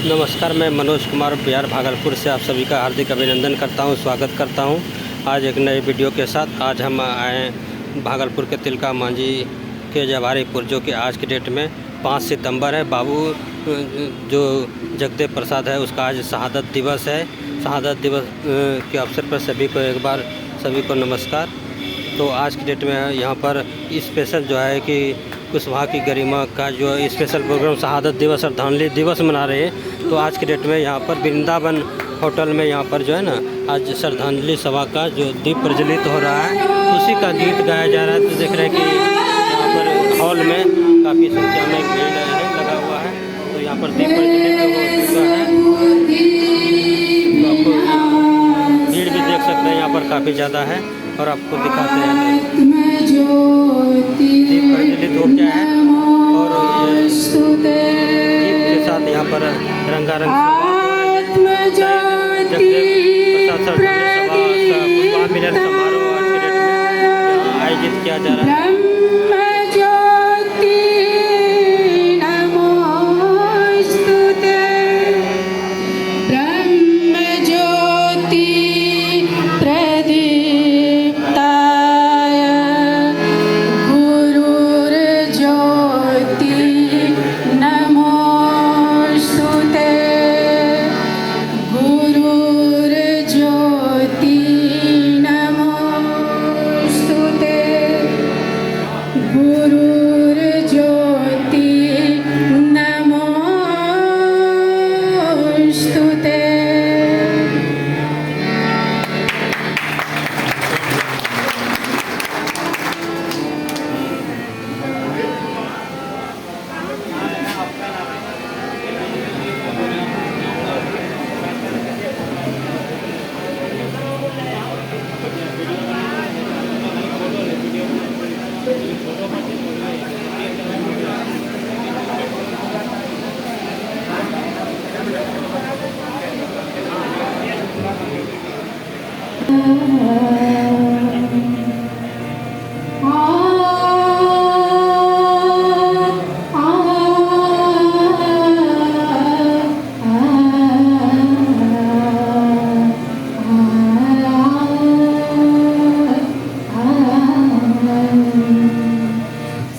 नमस्कार, मैं मनोज कुमार बिहार भागलपुर से आप सभी का हार्दिक अभिनंदन करता हूं, स्वागत करता हूं। आज एक नए वीडियो के साथ आज हम आए भागलपुर के तिलका मांझी के जवाहरीपुर, जो कि आज की डेट में 5 सितंबर है। बाबू जो जगदेव प्रसाद है, उसका आज शहादत दिवस है। शहादत दिवस के अवसर पर सभी को एक बार सभी को नमस्कार। तो आज की डेट में यहाँ पर स्पेशल जो है कि कुशवाहा की गरिमा का जो स्पेशल प्रोग्राम शहादत दिवस और श्रद्धांजलि दिवस मना रहे हैं। तो आज की डेट में यहाँ पर वृंदावन होटल में यहाँ पर जो है ना, आज श्रद्धांजलि सभा का जो दीप प्रज्वलित हो रहा है, उसी का गीत गाया जा रहा है। तो देख रहे हैं कि यहाँ पर हॉल में काफ़ी संख्या में भीड़ लगा हुआ है। तो यहाँ पर दीप प्रज्वलित हो चुका है, तो आपको भीड़ भी देख सकते हैं यहाँ पर काफ़ी ज़्यादा है। और आपको दिखाते हैं दीप प्रज्वलित हो गया है, और दीप के साथ यहाँ पर रंगारंग मिलन समारोह आज के डेट में आयोजित किया जा रहा है।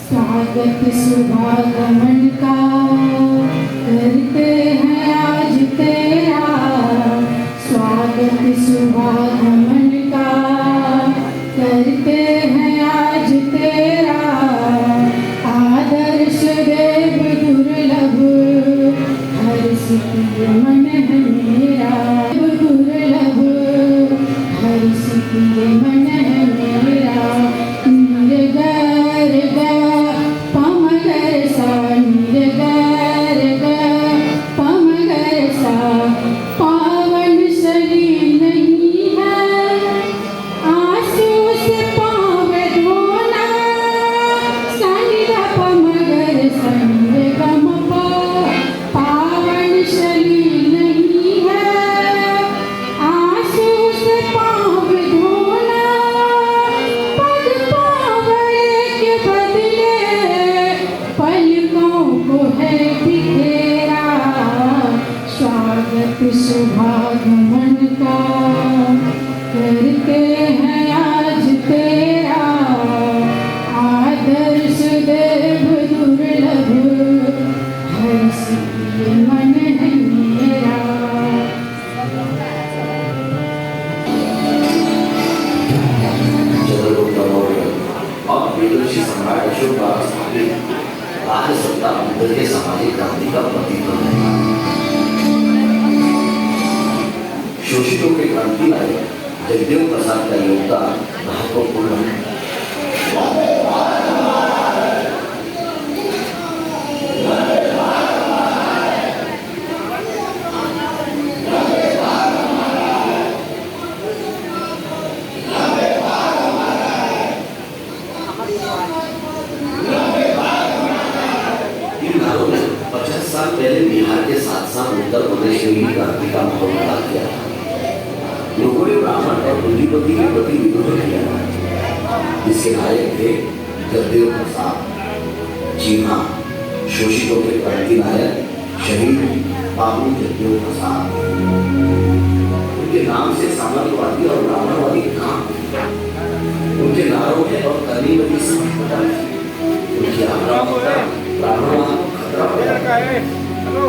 स्वागत शुभागमन का करते हैं आज तेरा, स्वागत शुभागमन का करते हैं आज तेरा। आदर्श देव दुर्लभ हर्षित मन है मेरा, दुर्लभ हर्षित मन है मेरा। शुभागमन का करते हैं आज तेरा, आदर्श देव दुर्लभ हर्षित मन है मेरा। और विदुषी सम्राट अशोक द्वारा स्थापित राज्य सत्ता मंदिर के सामाजिक क्रांति का प्रतीक है। शोषितों के क्रांति नायक जगदेव प्रसाद का योगदान महत्वपूर्ण है। इन घरों ने 50 साल पहले बिहार के साथ उत्तर प्रदेश में भी क्रांति का माहौल पैदा किया था। लोगों ने ब्राह्मण और पूंजीपति के प्रति विद्रोह किया। इसके नायक थे जगदेव प्रसाद जी। हाँ, शोषितों के क्रांति नायक शहीद बाबू जगदेव प्रसाद। उनके नाम से साम्राज्यवादी और ब्राह्मणवादी काम, उनके नारों में और कलीवती समझ पड़ा, उनकी आक्रामकता ब्राह्मणवाद को खतरा पड़ा,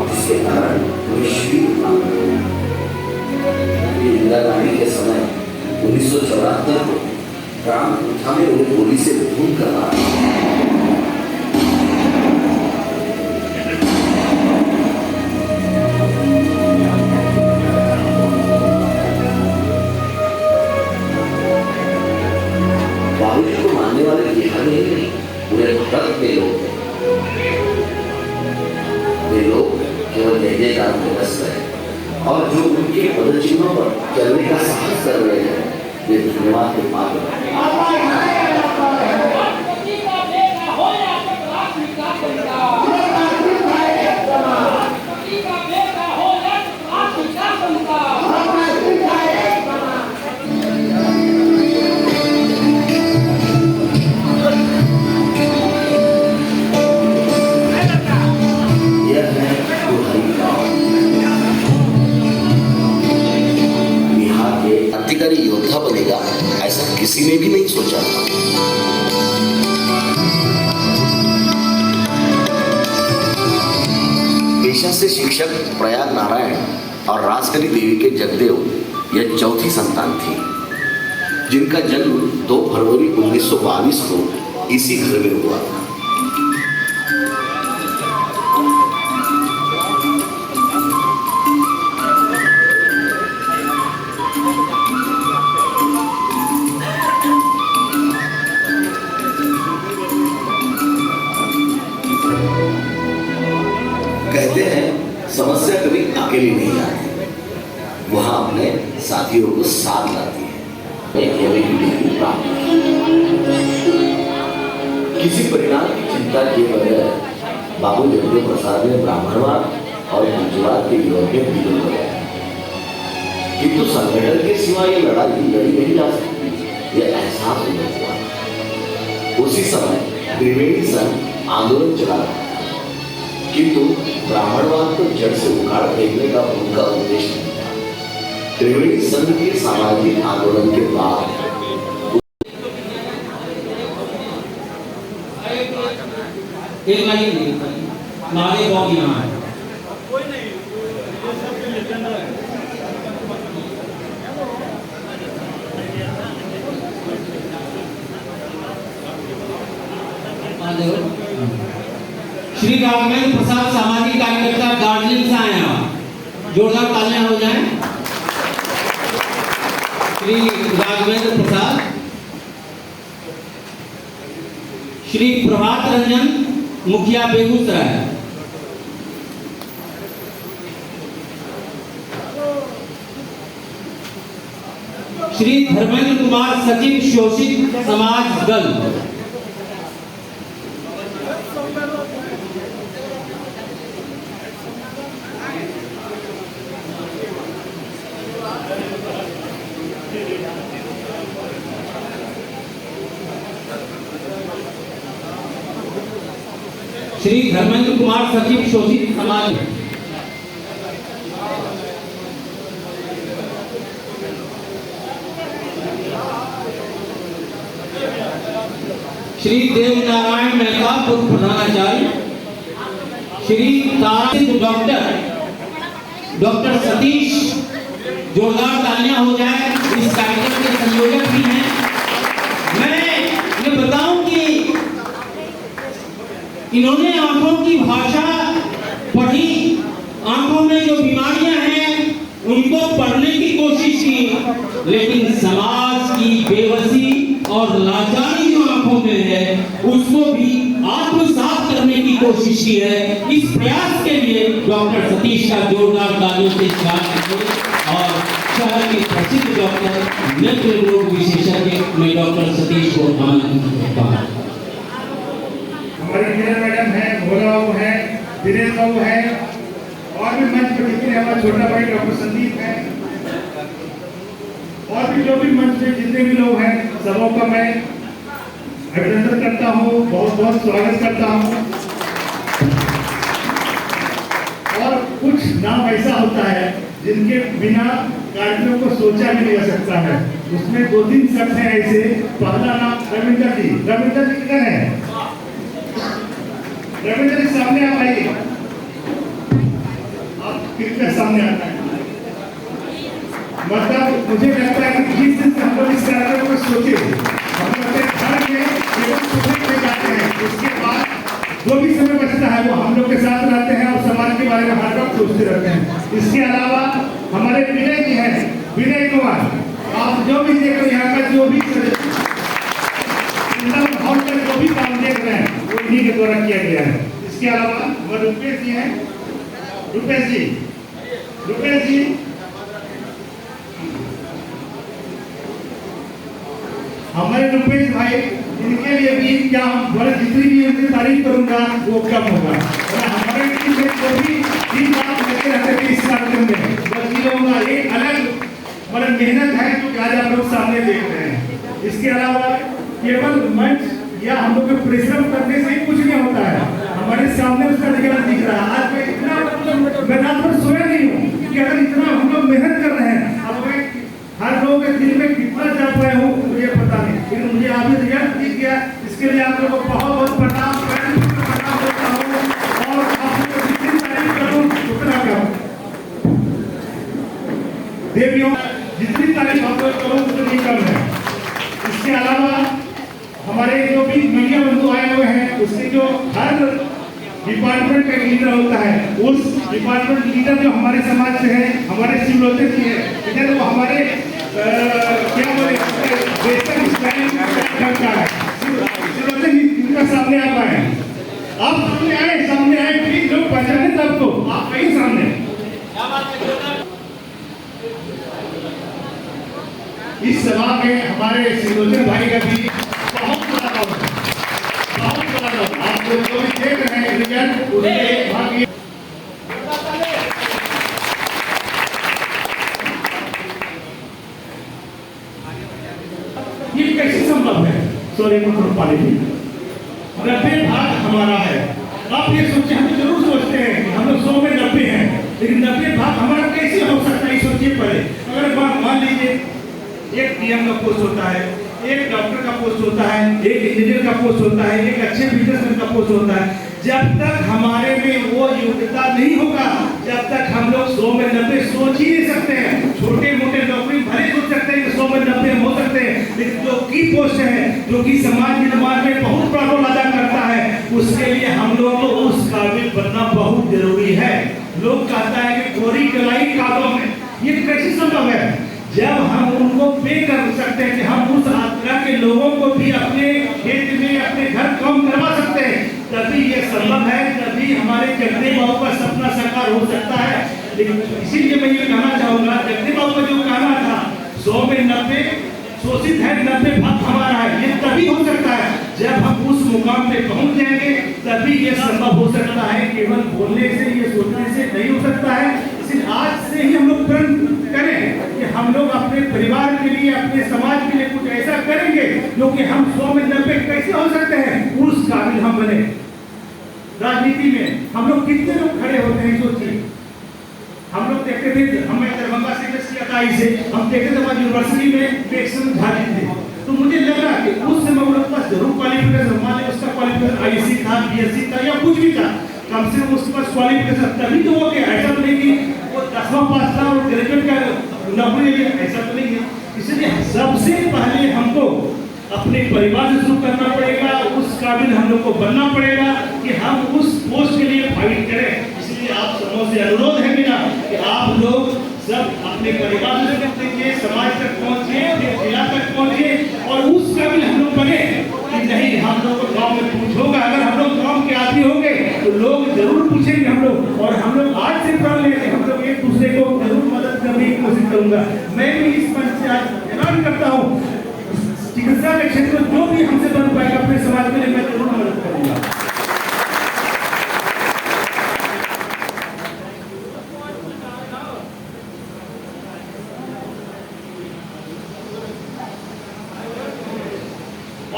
जिसके कारण उन्हें शहीद माना। इंदिरा गांधी के समय 1974 को राम कुथा में उन्हें गोली से खून करना, बाबूजी को मानने वाले बिहार में ही नहीं, पूरे भारत में लोग हैं। वे लोग केवल जयजयकार में व्यस्त हैं और जो उनके पदचिन्हों पर चलने का साहस कर रहे हैं वे धन्यवाद के पात्र हैं। क्रांतिकारी योद्धा बनेगा ऐसा किसी ने भी नहीं सोचा था। पेशा से शिक्षक प्रयाग नारायण और राजकली देवी के जगदेव यह चौथी संतान थी, जिनका जन्म 2 फरवरी 1922 को इसी घर में हुआ था। कहते हैं समस्या कभी अकेली नहीं आती, वहां अपने साथियों को साथ लाती है। किसी परिणाम की चिंता किए बगैर बाबू जगदेव प्रसाद ने ब्राह्मणवाद और हिंदुवाद के विरोध में विरोध किया, किंतु संगठन के सिवा ये लड़ाई लड़ी नहीं जा सकती, यह एहसास उन्हें हुआ। उसी समय त्रिवेणी संघ आंदोलन चला रहा, किंतु ब्राह्मणवाद को जड़ से उखाड़ फेंकने का उनका उद्देश्य नहीं था। त्रिवेणी संघ के सामाजिक आंदोलन के बाद श्री राघवेंद्र प्रसाद सामाजिक कार्यकर्ता दार्जिलिंग से आए हैं, जोरदार तालियां हो जाएं। श्री राघवेंद्र प्रसाद। श्री प्रभात रंजन मुखिया बेगूसराय। श्री धर्मेंद्र कुमार सचिव शोषित समाज दल। श्री धर्मेंद्र कुमार सचिव शोषित समाज। श्री देवनारायण मेहता पूर्व प्रधानाचार्य। श्री डॉक्टर सतीश, जोरदार तालियां हो जाए, इस कार्यक्रम के संयोजक भी हैं। मैं ये बताऊं कि इन्होंने आंखों की भाषा पढ़ी, आंखों में जो बीमारियां हैं उनको पढ़ने की कोशिश की, लेकिन समाज की बेबसी और लाचारी जो आंखों में है उसको भी आत्मसात करने की कोशिश की है। इस प्रयास के लिए डॉक्टर सतीश का जोरदार तालियों से स्वागत करें। और शहर के प्रसिद्ध डॉक्टर नेत्र रोग विशेषज्ञ में डॉक्टर सतीश को आमंत्रित करता हूं। हमारे इंजीनियर मैडम है, भोला बाबू है, दिनेश बाबू है, और भी मंच पर जितने हमारे छोटा भाई डॉक्टर संदीप है, और भी जो भी मंच पे जितने भी लोग हैं, सबों का मैं अभिनंदन करता हूँ, बहुत बहुत स्वागत करता हूँ। कुछ नाम ऐसा होता है जिनके बिना कार्यक्रम को सोचा भी नहीं जा सकता है। उसमें 2-3 शब्द हैं ऐसे। पहला नाम रविंद्र जी। रविंद्र जी किधर है? रविंद्र जी सामने आप आइए। आप कृपया सामने आना है। मतलब मुझे लगता है कि जिस दिन हम लोग इस कार्यक्रम को सोचे, हम अपने घर में केवल सुबह में जाते हैं, उसके बाद जो भी समय बचता है वो हम लोग के साथ रहते हैं और समाज के बारे में हर वक्त सोचते रहते हैं। इसके अलावा हमारे विनय जी हैं, विनय कुमार। आप जो भी देख रहे हैं, यहाँ का जो भी हॉल का जो भी काम देख रहे हैं वो इन्हीं के द्वारा किया गया है। इसके अलावा हमारे रुपेश जी हैं। रुपेश जी हमारे रुपेश भाई, इनके लिए भी क्या हम बड़े जितनी भी उनकी तारीफ करूंगा वो कम होगा। और हमारे टीम में जो भी टीम काम करते रहते हैं इस कार्यक्रम में, बल्कि लोगों का एक अलग बड़ा मेहनत है जो आज आप लोग सामने देख रहे हैं। इसके अलावा केवल मंच या हम लोग परिश्रम करने से ही कुछ नहीं होता है। हमारे सामने उसका रिजल्ट दिख रहा है। आज मैं इतना मैं रात भर सोया नहीं हूँ कि अगर इतना हम लोग मेहनत कर रहे हैं, अब मैं हर लोगों के दिल में कितना जा पाया हूँ मुझे पता नहीं, लेकिन मुझे अभी रिजल्ट दिख गया। इसके लिए आप लोगों को बहुत बहुत प्रणाम देता हूँ और आप लोगों को जितनी तारीफ करूँ उतना कम। देवियों जितनी तारीफ आप लोग करूँ उतनी कम है। इसके अलावा हमारे जो भी मीडिया बंधु आए हुए हैं, उसके जो हर डिपार्टमेंट का लीडर होता है, उस डिपार्टमेंट लीडर जो हमारे समाज से है, हमारे शिवलोचन जी है, इधर वो हमारे क्या बोले वेस्टर्न स्टाइल का है। शिवलोचन जी इनका सामने आप आए, आप सामने आए प्लीज। लोग पहचाने सबको, आप कहीं सामने। इस सभा में हमारे शिवलोचन भाई का भी बहुत बड़ा रोल है, बहुत बड़ा रोल। आप लोग जो भी देख रहे हैं रिजल्ट उसके भाग ये कैसे संभव है? सॉरी पानी 90 भाग हमारा है। आप ये सोचिए, हम जरूर सोचते हैं कि हम लोग 100 में 90 हैं, लेकिन 90 भाग हमारा कैसे हो सकता है? सोचिए पहले। अगर मान लीजिए एक पीएम का पोस्ट होता है, एक डॉक्टर का पोस्ट होता है, एक इंजीनियर का पोस्ट होता है, एक अच्छे बिजनेसमैन का पोस्ट होता है। जब तक हमारे में वो योग्यता नहीं होगा, जब तक हम लोग 100 में 90 सोच ही नहीं सकते हैं। छोटे मोटे नौकरी भले सोच सकते हैं कि 100 में 90 हो सकते हैं, लेकिन जो की पोस्ट है, जो कि समाज निर्माण में बहुत बड़ा रोल अदा करता है, उसके लिए हम लोग को उस काबिल बनना बहुत जरूरी है। लोग कहता है कि गोरी कलाई कादों में, ये कैसे संभव है? जब हम उनको पे कर सकते हैं कि हम उस तरह के लोगों को भी अपने खेत में अपने घर काम करवा सकते हैं, तभी ये संभव है, तभी हमारे जगदीप बाबू का सपना साकार हो सकता है। लेकिन इसीलिए मैं ये कहना चाहूंगा, जगदीप बाबू का जो कहना था 100 में 90 शोषित है, 90 भाग हमारा है, ये तभी हो सकता है जब हम उस मुकाम पे पहुंच जाएंगे, तभी ये संभव हो सकता है। केवल बोलने से, ये सोचने से नहीं हो सकता है। इसलिए आज से ही हम लोग प्रण करें कि हम लोग अपने परिवार के लिए, अपने समाज के लिए कुछ ऐसा करेंगे जो कि हम 100 में 90 कैसे हो सकते हैं, उस काबिल हम बने। राजनीति में हम लोग कितने लोग खड़े होते हैं, सोचिए। हम लोग देखते थे, हमें दरभंगा से हम देखते थे यूनिवर्सिटी में इलेक्शन झाड़ी थे, तो मुझे लगा कि उस समय वो लोग पास जरूर क्वालिफिकेशन, मान लीजिए उसका क्वालिफिकेशन आईसी था, बीएससी था या कुछ भी था, कम से कम उसके पास क्वालिफिकेशन तभी तो हो गया। ऐसा तो नहीं कि वो 10वां पास था और ग्रेजुएट का नौकरी लिया, ऐसा तो नहीं है। इसलिए सबसे पहले हमको अपने परिवार से शुरू करना पड़ेगा, उस काबिल हम लोग को बनना पड़ेगा कि हम उस पोस्ट के लिए फाइट करें। इसलिए आप सबों से अनुरोध है मेरा कि आप लोग सब अपने परिवार से पहुंचिए, समाज तक पहुंचिए, जिला तक पहुंचिए और उस काबिल हम लोग बने कि नहीं हम लोग को गांव में कुछ होगा। अगर हम लोग गांव के आदमी होंगे तो लोग जरूर पूछेंगे हम लोग, और हम लोग आज से प्रण लेंगे, हम लोग एक दूसरे को जरूर मदद करने की कोशिश करूंगा। मैं भी इस मंच से आज ऐलान करता हूँ, चिकित्सा के क्षेत्र में जो भी हमसे बन पाएगा अपने समाज के लिए मैं जरूर मदद करूंगा।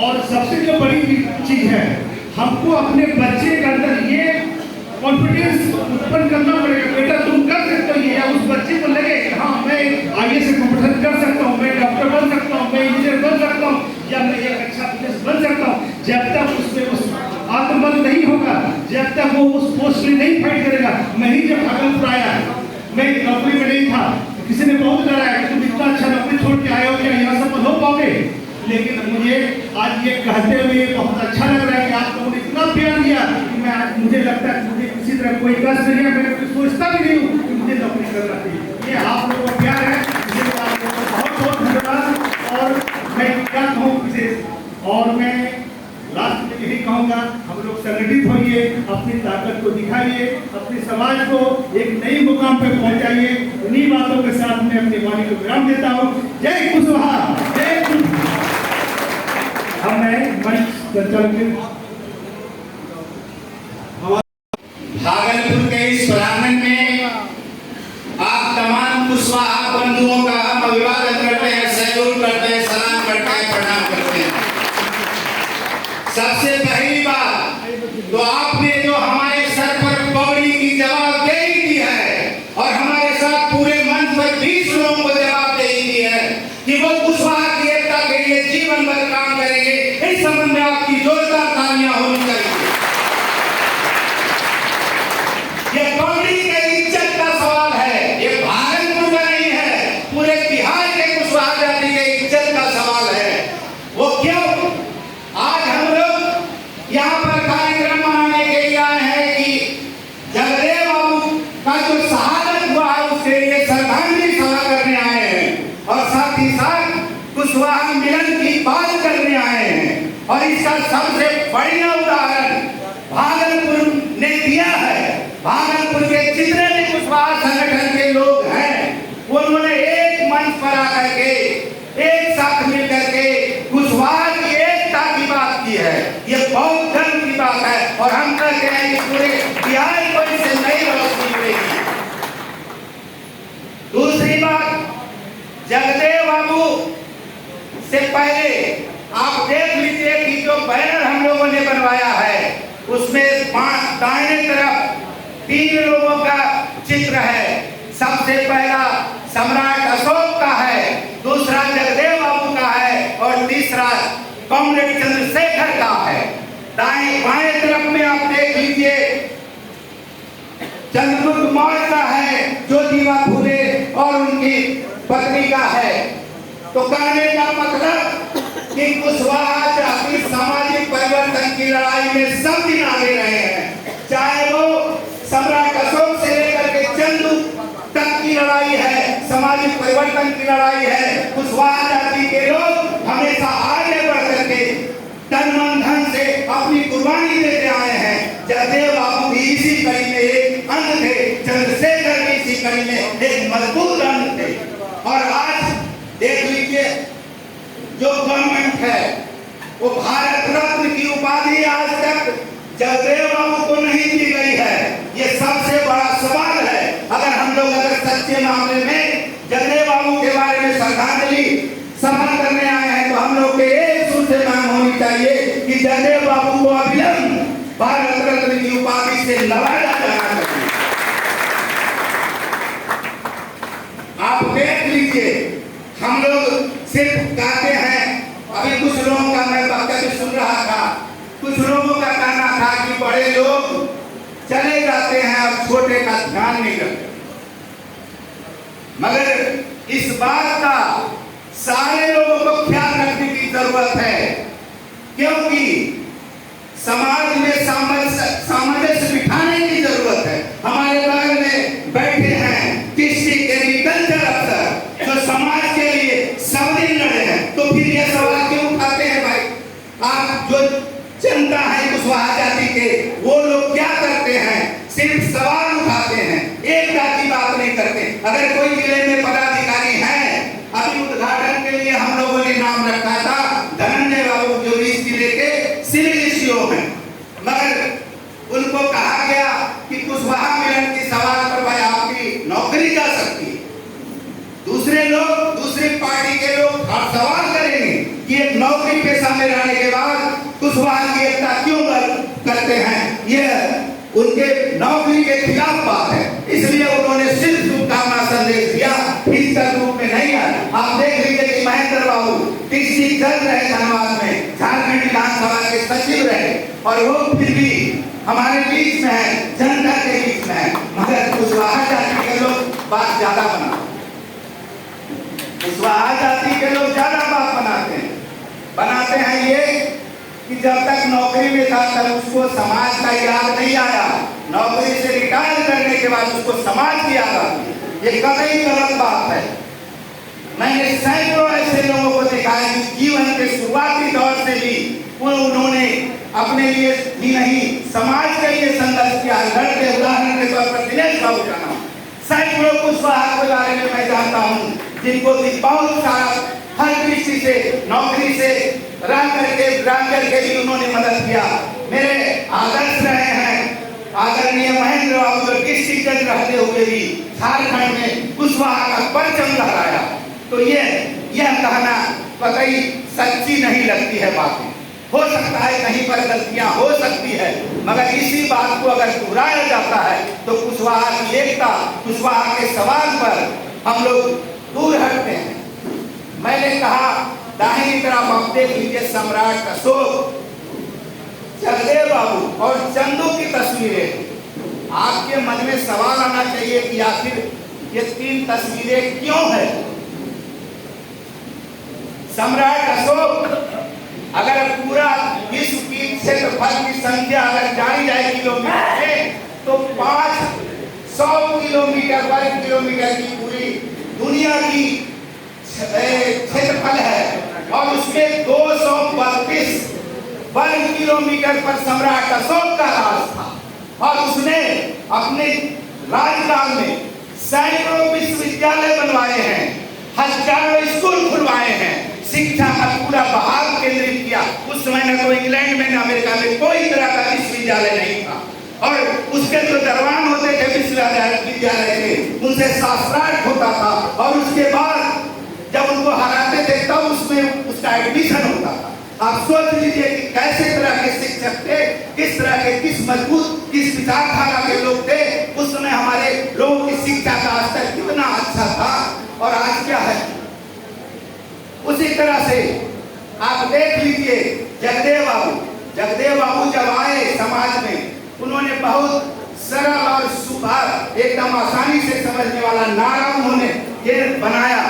और सबसे जो बड़ी चीज है, हमको अपने बच्चे के अंदर ये कॉन्फिडेंस उत्पन्न करना पड़ेगा। बेटा उसके लिए नहीं फाइट करेगा। मैं ही जब भागलपुर आया, मैं नौकरी में नहीं था, किसी ने बहुत डराया कि तुम इतना अच्छा नौकरी छोड़ के आए हो, क्या यहाँ सफल हो पाओगे? लेकिन मुझे आज ये कहते हुए बहुत अच्छा लग रहा है कि आप लोगों ने इतना प्यार दिया कि मैं आज, मुझे लगता है मुझे किसी तरह कोई कष्ट नहीं है, मैं सोचता भी नहीं हूँ कि मुझे नौकरी करना चाहिए। ये आप लोगों का प्यार है, इसके लिए आप लोगों को बहुत बहुत धन्यवाद। और मैं क्या कहूँ विशेष, और मैं लास्ट में यही कहूँगा, हम लोग संगठित होइए, अपनी ताकत को दिखाइए, अपने समाज को एक नई मुकाम पर पहुँचाइए। उन्हीं बातों के साथ मैं अपनी वाणी को विराम देता हूँ। जय कुशवाहा, जय कुशवाहा। अब मैं मंच चल के भागलपुर के इस प्रांगण में आप तमाम कुशवाहा बंधुओं का हम अभिवादन करते हैं, सैल्यूट करते हैं, सलाम करते हैं, प्रणाम करते हैं। सबसे पहली बात तो आपने जो हमारे सर पर पगड़ी की जवाबदेही दी है और हमारे साथ पूरे मंच पर 20 लोगों को जवाबदेही दी है कि वो कुशवाहा की एकता के लिए जीवन भर काम करेंगे, इस संबंध में आपकी जोरदार तालियां होनी चाहिए। ये पगड़ी के इज्जत का सवाल है, ये भागलपुर का नहीं है, पूरे बिहार के कुशवाहा जाति के इज्जत का सवाल है। वो क्यों? आज हम लोग यहाँ पर कार्यक्रम मनाने के लिए आए हैं कि जगदेव बाबू का जो शहादत हुआ है उसके लिए श्रद्धांजलि सभा करने आए हैं और साथ ही साथ कुशवाहा मिलन की बात करने आए हैं। और इसका सबसे बढ़िया उदाहरण भागलपुर ने दिया है। भागलपुर के जितने भी कुशवाहा संगठन के लोग हैं उन्होंने एक मंच पर आकर के एक साथ मिलकर के कुशवाहा की एकता की बात की है। ये बहुत गर्व की बात है और हम कहते हैं कि पूरे बिहार को इससे नई रोशनी मिलेगी। दूसरी बात, जगदेव बाबू से पहले आप देख लीजिए कि जो बैनर हम लोगों ने बनवाया है उसमें दाहिने तरफ 3 लोगों का चित्र है। सबसे पहला सम्राट अशोक का है, दूसरा जगदेव बाबू का है और तीसरा कॉमरेड चंद्रशेखर का है। दाएं बाएं तरफ में आप देख लीजिए चंद्रगुप्त मौर्य का है, ज्योतिबा फुले और उनकी पत्नी का है। तो कहने का मतलब कि कुशवाहा जाति सामाजिक परिवर्तन की लड़ाई में सब दिन आगे रहे हैं, चाहे वो सम्राट अशोक से लेकर के चंदू तक की लड़ाई है, सामाजिक परिवर्तन की लड़ाई है। कुशवाहा जाति के लोग हमेशा आगे बढ़ करके तन मन धन से अपनी कुर्बानी देते आए हैं। जगदेव बाबू भी इसी कड़ी में एक अंग थे, चंद्रशेखर भी इसी कड़ी में एक मजबूत अंग थे। और आज देख लीजिए जो गवर्नमेंट है वो भारत रत्न की उपाधि आज तक जगदेव बाबू को नहीं दी गई है। ये सबसे बड़ा सवाल है। अगर हम लोग सच्चे मामले में जगदेव बाबू के बारे में श्रद्धांजलि सभा करने आए हैं तो हम लोग के एक सुर से मांग होनी चाहिए कि जगदेव बाबू को अविलंब भारत रत्न की उपाधि से नवाजा जाना चाहिए। आप देख लीजिए हम लोग सिर्फ कहते हैं, अभी कुछ लोगों का मैं वक्तव्य सुन रहा था, कुछ लोगों का कहना था कि बड़े लोग चले जाते हैं और छोटे का ध्यान नहीं रखते। मगर इस बात का सारे लोगों को ख्याल रखने की जरूरत है, क्योंकि समाज में सामंजस्य बिठाने की जरूरत है। हमारे बगल में बैठे हैं डिस्ट्रिक्ट एग्रीकल्चर अफसर जो समाज के लिए सब दिन लड़े हैं, तो फिर ये सवाल क्यों उठाते हैं भाई? आप जो जनता है कुशवाहा जाति के, वो लोग क्या करते हैं? सिर्फ सवाल उठाते हैं, एकता की बात नहीं करते। अगर कोई जिले में पदाधिकारी है, अभी उद्घाटन के लिए हम लोगों ने नाम रखा था धनंजय बाबू जो इस जिले के सिविल सीओ हैं, मगर उनको कहा गया कि कुशवाहा मिलन की सवाल पर भाई आपकी नौकरी जा सकती है। दूसरे लोग, दूसरी पार्टी के लोग आप सवाल करेंगे कि एक नौकरी पेशा में रहने के बाद कुशवाहा की एकता क्यों करते हैं? यह उनके नौकरी के खिलाफ बात है, इसलिए उन्होंने सिर्फ शुभकामना संदेश दिया, फिजिकल रूप में नहीं आया। आप देख लीजिए कि महेंद्र बाबू डिस्ट्रिक्ट जज रहे धनबाद में, झारखंड विधानसभा के सचिव रहे और वो फिर भी हमारे बीच में है, जनता के बीच में है, मगर कुशवाहा जाति के लोग बात ज्यादा बनाते हैं। कुशवाहा जाति के लोग ज्यादा बात बनाते हैं ये कि जब तक नौकरी में था तब उसको समाज का याद नहीं आया, नौकरी से रिटायर करने के बाद उसको समाज की याद आती है। ये कतई गलत बात है। मैंने सैकड़ों ऐसे लोगों को देखा है कि जीवन के शुरुआती दौर से भी उन्होंने अपने लिए ही नहीं समाज के लिए संघर्ष किया। लड़के उदाहरण के तौर पर दिनेश बाबू का नाम, सैकड़ों कुशवाहा के बारे में मैं जानता हूँ, जिनको भी बहुत सारा हर दृष्टि से नौकरी से रह करके भी उन्होंने मदद किया। मेरे आदर्श रहे हैं आदरणीय महेंद्र बाबू जो डिस्ट्रिक्ट जज रहते हुए भी झारखंड में कुशवाहा का परचम लहराया। तो यह कहना कतई सच्ची नहीं लगती है। बातें हो सकता है कहीं पर गलतियां हो सकती है, मगर इसी बात को अगर दोहराया जाता है तो कुशवाहा की एकता, कुशवाहा के सवाल पर हम लोग दूर हटते हैं। मैंने कहा दाहिनी तरफ आप देख लीजिए सम्राट अशोक, जगदेव बाबू और चंदू की तस्वीरें। आपके मन में सवाल आना चाहिए कि आखिर ये तीन तस्वीरें क्यों है। सम्राट अशोक अगर पूरा विश्व की क्षेत्रफल की संख्या अगर जानी जाए किलोमीटर में तो 500 किलोमीटर वर्ग किलोमीटर की पूरी दुनिया की क्षेत्रफल है और उसमें 232 वर्ग किलोमीटर पर सम्राट अशोक का राज था और उसने अपने राजकाल में सैकड़ों विश्वविद्यालय बनवाए हैं, हजारों स्कूल खुलवाए हैं, शिक्षा का पूरा बहाव केंद्रित किया। उस समय न तो इंग्लैंड में न अमेरिका में कोई तरह का विश्वविद्यालय नहीं था और उसके जो दरबान होते थे विश्वविद्यालय के उनसे शास्त्रार्थ होता था और उसके बाद जब उनको हराते थे तब उसमें उसका एडमिशन होता था। आप सोच लीजिए कि कैसे तरह के शिक्षक थे, किस तरह के, किस मजबूत, किस विचारधारा के लोग थे। उस समय हमारे लोगों की शिक्षा का स्तर कितना अच्छा था और आज क्या है। उसी तरह से आप देख लीजिए जगदेव बाबू जब आए समाज में, उन्होंने बहुत सरल और सुभाष एकदम आसानी से समझने वाला नारा उन्होंने ये बनाया।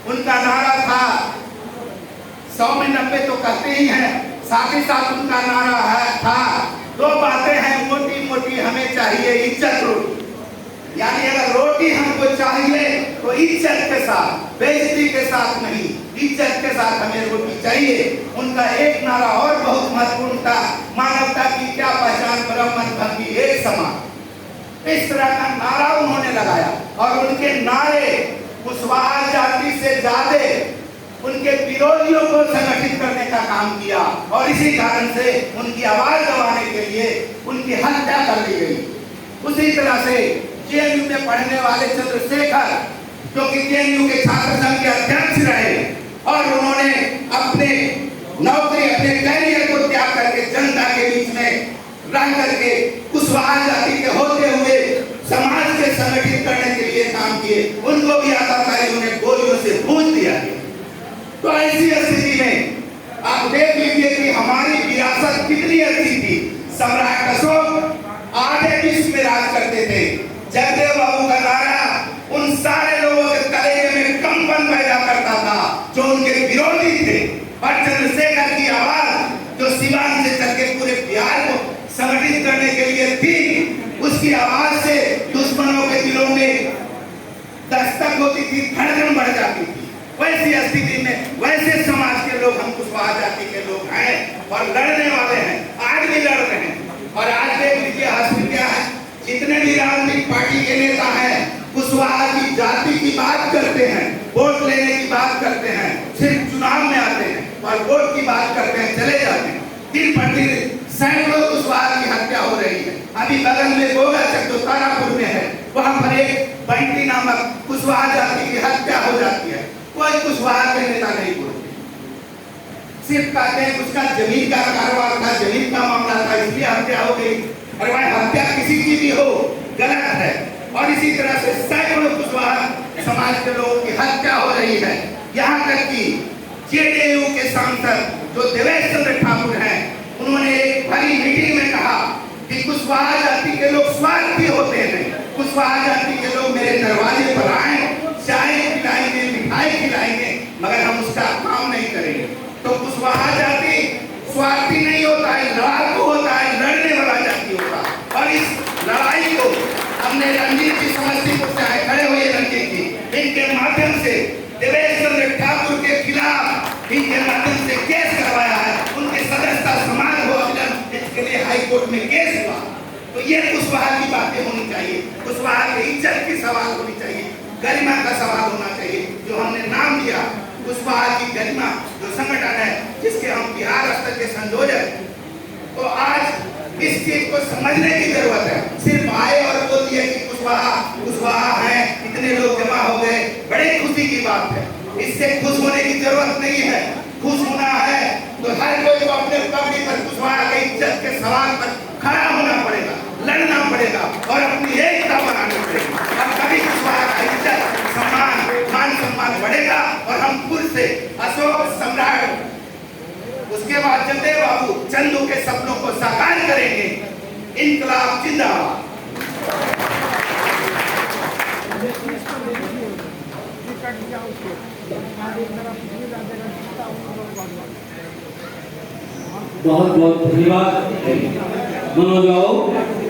उनका नारा था 100 में 90 तो कहते ही हैं, साथ ही साथ उनका नारा था 2 बातें हैं मोटी मोटी हमें चाहिए इज्जत रोटी। यानी अगर रोटी हमको चाहिए तो इज्जत के साथ, बेइज्जती के साथ नहीं, इज्जत के साथ हमें रोटी चाहिए। उनका एक नारा और बहुत महत्वपूर्ण था, मानवता की क्या पहचान ब्राह्मण भक्ति एक समान। इस तरह का नारा उन्होंने लगाया और उनके नारे कुशवाहा जाति से ज्यादा उनके विरोधियों को संगठित करने का काम किया और इसी कारण से उनकी आवाज दबाने के लिए उनकी हत्या कर दी गई। उसी तरह से जेएनयू में पढ़ने वाले चंद्रशेखर जो कि जेएनयू के छात्र संघ के अध्यक्ष रहे और उन्होंने अपने नौकरी, अपने कैरियर को त्याग करके जनता के बीच में रह करके कुशवाहा जाति के होते हुए समाज के संगठित करने के लिए काम किए। उनको भी आतंकवादी उन्हें गोलियों से भून दिया गया। तो ऐसी स्थिति में आप देख लीजिए कि हमारी विरासत कितनी अच्छी थी। सम्राट अशोक आधे विश्व में राज करते थे। जगदेव बाबू का नारा उन सारे लोगों के कलेजे में कंपन पैदा करता था जो उनके विरोधी थे और चंद्रशेखर की आवाज जो सिवान से चल के पूरे बिहार को संगठित करने के लिए थी, उसकी आवाज से दुश्मनों के दिलों में दस्तक होती थी, धड़कन बढ़ जाती थी। वैसी स्थिति में वैसे समाज के लोग हम कुशवाहा जाति के लोग हैं और लड़ने वाले हैं, आज भी लड़ रहे हैं। और आज देख लीजिए हासिल क्या है, जितने भी राजनीतिक पार्टी के नेता हैं कुशवाहा की जाति की बात करते हैं, वोट लेने की बात करते हैं, सिर्फ चुनाव में आते हैं और वोट की बात करते हैं, चले जाते हैं। दिन पर दिन सैकड़ों कुशवाहा की हत्या हो रही है। अभी बगल में गोगाचक जो तारापुर में है, वहां पर एक बंटी नामक कुशवाहा जाति की हत्या हो जाती है। कोई कुशवाहा के नेता नहीं बोलते, सिर्फ कहते हैं उसका जमीन का कारोबार था, जमीन का मामला था, इसलिए हत्या हो गई। और वह हत्या किसी की भी हो गलत है। और इसी तरह से सैकड़ों कुशवाहा समाज के लोगों की हत्या हो रही है। यहाँ तक कि जेडीयू के सांसद जो देवेश चंद्र ठाकुर हैं, उन्होंने एक बड़ी मीटिंग में कहा कि कुशवाहा जाति के लोग स्वार्थी होते हैं। कुशवाहा जाति के लोग मेरे दरवाजे पर आए, चाय खिलाएंगे, मिठाई खिलाएंगे, मगर हम उसका काम नहीं करेंगे। तो कुशवाहा जाति स्वार्थी नहीं होता है, लड़ाकू होता है, लड़ने वाला जाति होता है। और इस लड़ाई को हमने रणजीत जी समस्तीपुर से आए, खड़े हुए रणजीत जी, इनके माध्यम से देवेश चंद्र ठाकुर के खिलाफ इनके माध्यम से केस करवाया है। उनके सदस्यता समाज हो अभियान इसके लिए हाई कोर्ट में केस हुआ। तो ये कुशवाहा की बातें होनी चाहिए, कुशवाहा की इज्जत की सवाल होनी चाहिए, गरिमा का सवाल होना चाहिए। जो हमने नाम दिया कुशवाहा की गरिमा, जो संगठन है जिसके हम बिहार स्तर के संयोजक, तो आज इस चीज को समझने की जरूरत है। सिर्फ आए और बोल दिए कि कुशवाहा है, इतने लोग जमा हो गए, बड़े खुशी की बात है। इससे खुश होने की जरूरत नहीं है। खुश होना है तो हर कोई को अपने पगड़ी पर कुशवाहा की इज्जत के सवाल पर खड़ा होना पड़ेगा, लड़ना पड़ेगा और अपनी एकता बनानी पड़ेगी। और कभी कुशवाहा का इज्जत, सम्मान, मान सम्मान बढ़ेगा और हम खुद से अशोक सम्राट, उसके बाद जगदेव बाबू, चंदू के सपनों को साकार करेंगे। इनकलाब जिंदाबाद। बहुत बहुत धन्यवाद मनोज बाबू।